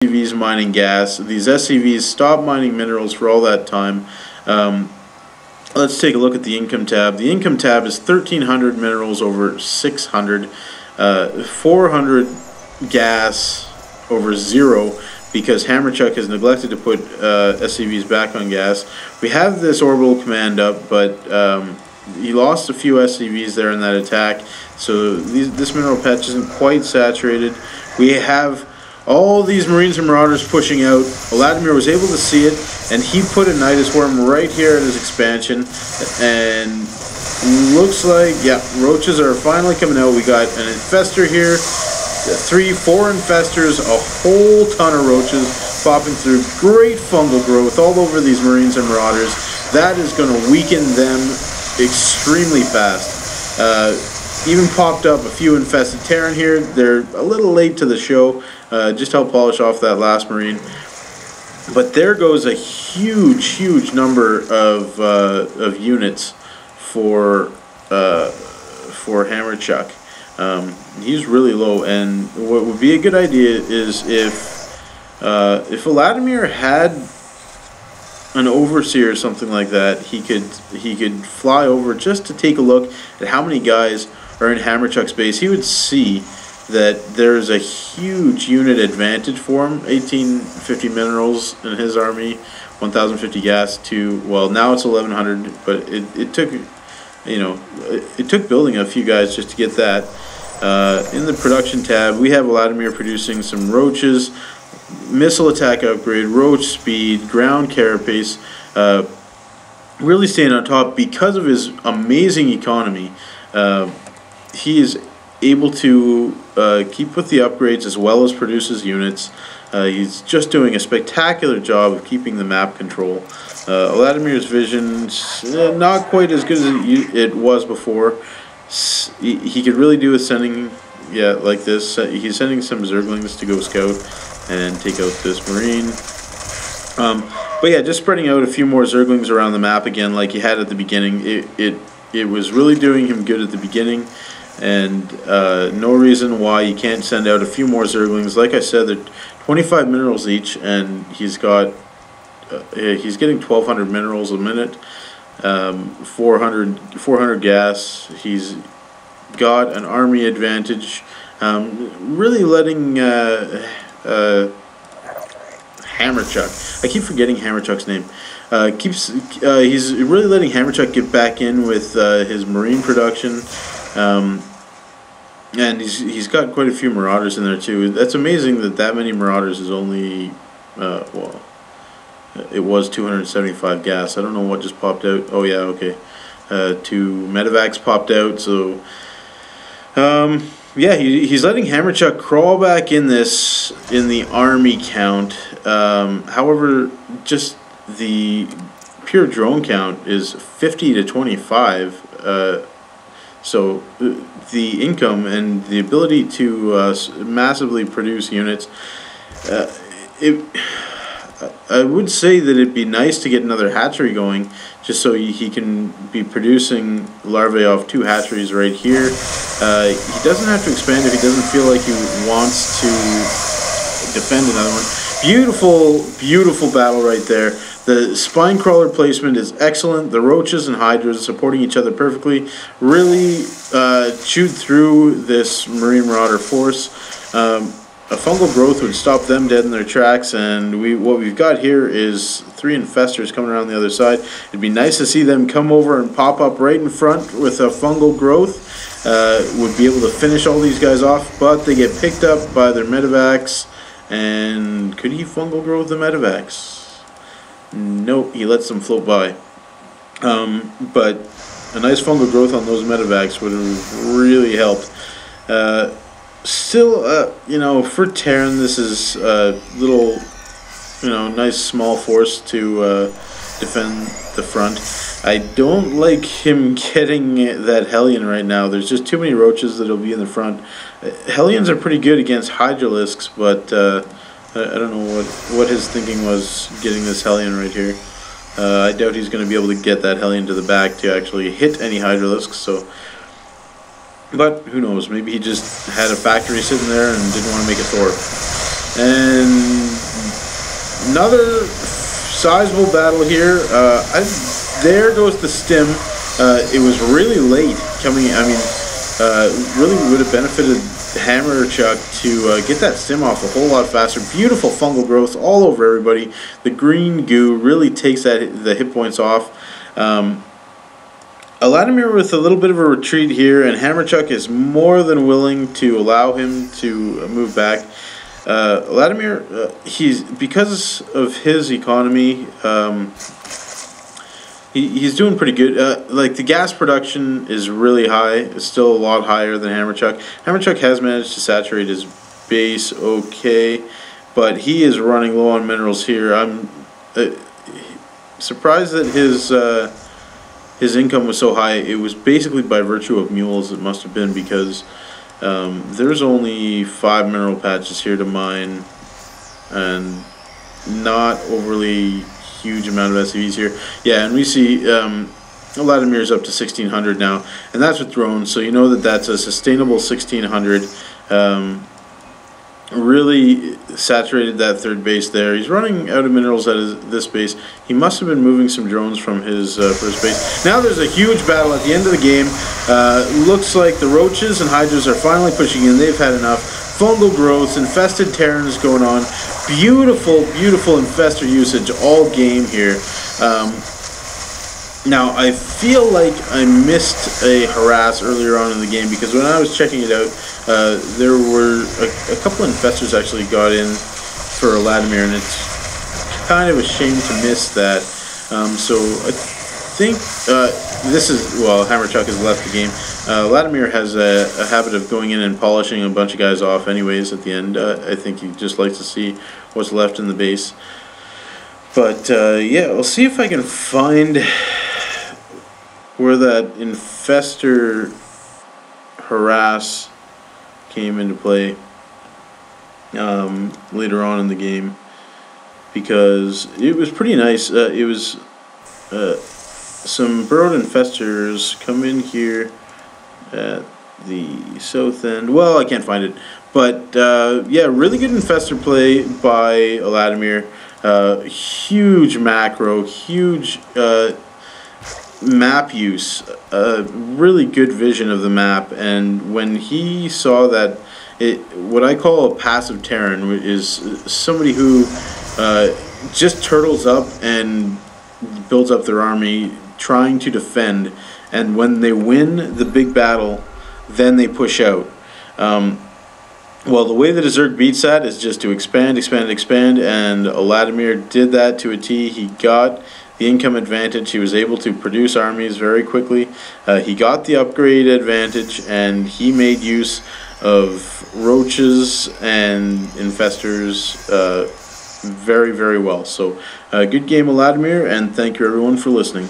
SCVs mining gas. These SCVs stopped mining minerals for all that time. Let's take a look at the income tab. The income tab is 1,300 minerals over 600, 400 gas over 0 because Hammerchuck has neglected to put SCVs back on gas. We have this orbital command up, but he lost a few SCVs there in that attack, so this mineral patch isn't quite saturated. We have all these Marines and Marauders pushing out. Eladimir was able to see it, and he put a Nidus Worm right here at his expansion, and looks like, yeah, roaches are finally coming out. We got an infester here, 3, 4 infestors, a whole ton of roaches popping through. Great fungal growth all over these Marines and Marauders. That is going to weaken them extremely fast. Even popped up a few infested Terran here. They're a little late to the show. Just help polish off that last Marine. But there goes a huge number of units for Hammerchuck. He's really low, and what would be a good idea is if Eladimir had an overseer or something like that, he could fly over just to take a look at how many guys are in Hammerchuck's base. He would see that there's a huge unit advantage for him. 1850 minerals in his army, 1050 gas to, well, now it's 1100, but it took, you know, it took building a few guys just to get that. In the production tab, we have Eladimir producing some roaches, missile attack upgrade, roach speed, ground carapace, really staying on top because of his amazing economy. He is able to keep with the upgrades as well as produce his units. He's just doing a spectacular job of keeping the map control. Eladimir's vision's not quite as good as it was before. He could really do with sending, yeah, like this. He's sending some Zerglings to go scout and take out this Marine. But yeah, just spreading out a few more Zerglings around the map again like he had at the beginning. It was really doing him good at the beginning, and no reason why you can't send out a few more Zerglings. Like I said, they're 25 minerals each, and he's getting 1,200 minerals a minute, 400 gas. He's got an army advantage, really letting Hammerchuck, I keep forgetting Hammerchuck's name, he's really letting Hammerchuck get back in with his Marine production, and he's got quite a few Marauders in there too. That's amazing that many Marauders is only, well, it was 275 gas. I don't know what just popped out. Oh yeah, okay. 2 medevacs popped out, so yeah, he's letting Hammerchuck crawl back in the army count. However, just the pure drone count is 50 to 25. So the income and the ability to massively produce units, I would say that it'd be nice to get another hatchery going, just so he can be producing larvae off 2 hatcheries right here. He doesn't have to expand if he doesn't feel like he wants to defend another one. Beautiful battle right there. The spine crawler placement is excellent. The roaches and hydras supporting each other perfectly. Really chewed through this Marine Marauder force. A fungal growth would stop them dead in their tracks, and what we've got here is 3 infestors coming around the other side. It'd be nice to see them come over and pop up right in front with a fungal growth. Would be able to finish all these guys off, but they get picked up by their medevacs. And could he fungal grow the medevacs? Nope, he lets them float by. But a nice fungal growth on those medevacs would have really helped. Still, you know, for Terran, this is a little, you know, nice small force to defend the front. I don't like him getting that Hellion right now. There's just too many roaches that'll be in the front. Hellions are pretty good against Hydralisks, but I don't know what his thinking was getting this Hellion right here. I doubt he's going to be able to get that Hellion to the back to actually hit any Hydralisks, so... But who knows, maybe he just had a factory sitting there and didn't want to make a Thor. And another sizable battle here. There goes the stim. It was really late coming. I mean, really would have benefited Hammer Chuck to get that stim off a whole lot faster. Beautiful fungal growth all over everybody. The green goo really takes the hit points off. Eladimir with a little bit of a retreat here, and Hammer Chuck is more than willing to allow him to move back. Eladimir, he's, because of his economy, he's doing pretty good. Like, the gas production is really high. It's still a lot higher than Hammer Chuck. Hammer Chuck has managed to saturate his base okay, but he is running low on minerals here. I'm surprised that his income was so high. It was basically by virtue of mules, it must have been, because there's only 5 mineral patches here to mine, and not overly huge amount of SCVs here. Yeah, and we see Eladimir's up to 1600 now, and that's with drones, so you know that that's a sustainable 1600. Really saturated that third base there. He's running out of minerals at this base. He must have been moving some drones from his first base. Now there's a huge battle at the end of the game. Looks like the roaches and hydras are finally pushing in. They've had enough. Fungal growths, infested terrans going on. Beautiful, beautiful infestor usage all game here. Now, I feel like I missed a harass earlier on in the game, because when I was checking it out, there were a couple of infestors actually got in for Eladimir, and it's kind of a shame to miss that. So I think this is, well, Hammer Chuck has left the game. Eladimir has a habit of going in and polishing a bunch of guys off anyways at the end. I think he just likes to see what's left in the base. But yeah, we'll see if I can find where that infestor harass came into play later on in the game, because it was pretty nice. It was some burrowed infestors come in here at the south end. Well, I can't find it, but yeah, really good infestor play by Eladimir. Huge macro, huge map use, really good vision of the map, and when he saw that, what I call a passive Terran is somebody who just turtles up and builds up their army trying to defend, and when they win the big battle, then they push out. Well, the way that Zerg beats that is just to expand, expand, expand, and Eladimir did that to a T. He got the income advantage. He was able to produce armies very quickly. He got the upgrade advantage, and he made use of roaches and infestors very, very well. So, good game, Eladimir, and thank you everyone for listening.